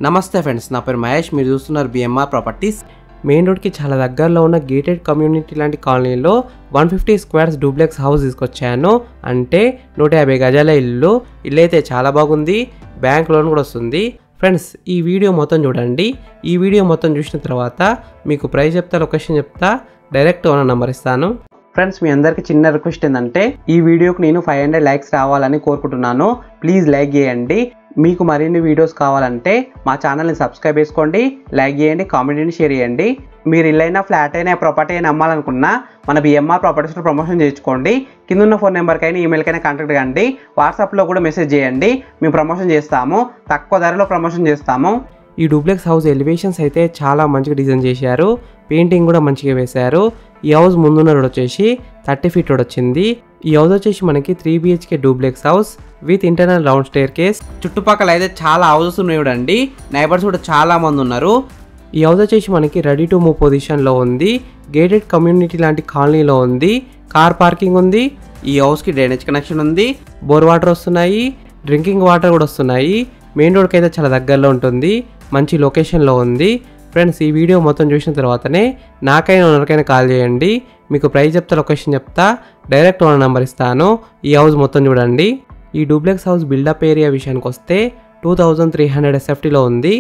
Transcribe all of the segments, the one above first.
నమస్తే ఫ్రెండ్స్, నా పేరు మహేష్. మీరు చూస్తున్నారు బిఎంఆర్ ప్రాపర్టీస్. మెయిన్ రోడ్కి చాలా దగ్గరలో ఉన్న గేటెడ్ కమ్యూనిటీ లాంటి కాలనీలో 150 స్క్వేర్స్ డూప్లెక్స్ హౌస్ తీసుకొచ్చాను. అంటే 150 గజాల ఇల్లు అయితే చాలా బాగుంది. బ్యాంక్ లోన్ కూడా వస్తుంది. ఫ్రెండ్స్, ఈ వీడియో మొత్తం చూడండి. ఈ వీడియో మొత్తం చూసిన తర్వాత మీకు ప్రైస్ చెప్తా, లొకేషన్ చెప్తా, డైరెక్ట్ ఓనర్ నెంబర్ ఇస్తాను. ఫ్రెండ్స్, మీ అందరికీ చిన్న రిక్వెస్ట్ ఏంటంటే ఈ వీడియోకి నేను 500 లైక్స్ రావాలని కోరుకుంటున్నాను. ప్లీజ్ లైక్ చేయండి. మీకు మరిన్ని వీడియోస్ కావాలంటే మా ఛానల్ని సబ్స్క్రైబ్ చేసుకోండి, లైక్ చేయండి, కామెంట్ని షేర్ చేయండి. మీరు ఇల్లైనా ఫ్లాట్ అయినా ప్రాపర్టీ అయినా అమ్మాలనుకున్నా మన బిఎంఆర్ ప్రాపర్టీస్లో ప్రమోషన్ చేయించుకోండి. కింద ఉన్న ఫోన్ నెంబర్కైనా ఈమెయిల్కైనా కాంటాక్ట్ కండి. వాట్సాప్లో కూడా మెసేజ్ చేయండి. మేము ప్రమోషన్ చేస్తాము, తక్కువ ధరలో ప్రమోషన్ చేస్తాము. ఈ డూప్లెక్స్ హౌస్ ఎలివేషన్స్ అయితే చాలా మంచిగా డిజైన్ చేశారు. పెయింటింగ్ కూడా మంచిగా వేశారు. ఈ హౌస్ ముందున్న రోడ్ వచ్చేసి 30 ఫీట్ రోడ్ వచ్చింది. ఈ హౌస్ వచ్చేసి మనకి 3 BHK duplex house with internal round staircase. చుట్టుపక్కల అయితే చాలా హౌసెస్ ఉన్నాయి చూడండి. నైబర్స్ కూడా చాలా మంది ఉన్నారు. ఈ హౌస్ వచ్చేసి మనకి రెడీ టు మూవ్ పొజిషన్లో ఉంది. గేటెడ్ కమ్యూనిటీ లాంటి కాలనీలో ఉంది. కార్ పార్కింగ్ ఉంది. ఈ హౌస్కి డ్రైనేజ్ కనెక్షన్ ఉంది. బోర్ వాటర్ వస్తున్నాయి. డ్రింకింగ్ వాటర్ కూడా వస్తున్నాయి. మెయిన్ రోడ్కి అయితే చాలా దగ్గరలో ఉంటుంది. మంచి లొకేషన్లో ఉంది. ఫ్రెండ్స్, ఈ వీడియో మొత్తం చూసిన తర్వాతనే నాకైనా ఓనర్కైనా కాల్ చేయండి. మీకు ప్రైస్ చెప్తా, లొకేషన్ చెప్తా, డైరెక్ట్ ఓనర్ నెంబర్ ఇస్తాను. ఈ హౌస్ మొత్తం చూడండి. ఈ డూప్లెక్స్ హౌస్ బిల్డప్ ఏరియా విషయానికి వస్తే 2300 SFTలో ఉంది.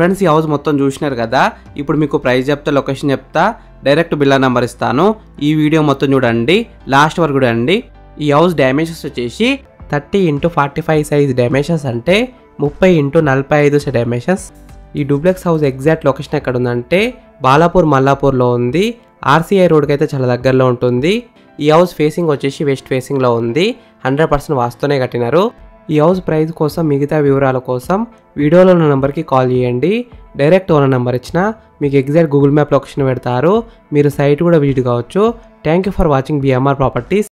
ఫ్రెండ్స్, ఈ హౌస్ మొత్తం చూసినారు కదా. ఇప్పుడు మీకు ప్రైస్ చెప్తా, లొకేషన్ చెప్తా, డైరెక్ట్ బిల్లా నెంబర్ ఇస్తాను. ఈ వీడియో మొత్తం చూడండి, లాస్ట్ వరకు చూడండి. ఈ హౌస్ డైమెన్షన్స్ వచ్చేసి 30x45 సైజ్ డైమెన్షన్స్, అంటే 30x45 డైమెన్షన్స్. ఈ డూప్లెక్స్ హౌస్ ఎగ్జాక్ట్ లొకేషన్ ఎక్కడ ఉందంటే బాలాపూర్ మల్లాపూర్లో ఉంది. RCI రోడ్కి అయితే చాలా దగ్గరలో ఉంటుంది. ఈ హౌస్ ఫేసింగ్ వచ్చేసి వెస్ట్ ఫేసింగ్లో ఉంది. 100% వాస్తునే కట్టినారు. ఈ హౌస్ ప్రైస్ కోసం మిగతా వివరాల కోసం వీడియోలో ఉన్న నెంబర్కి కాల్ చేయండి. డైరెక్ట్ ఓనర్ నెంబర్ ఇచ్చినా మీకు ఎగ్జాక్ట్ గూగుల్ మ్యాప్ లొకేషన్ పెడతారు. మీరు సైట్ కూడా విజిట్ కావచ్చు. Thank you for watching BMR properties.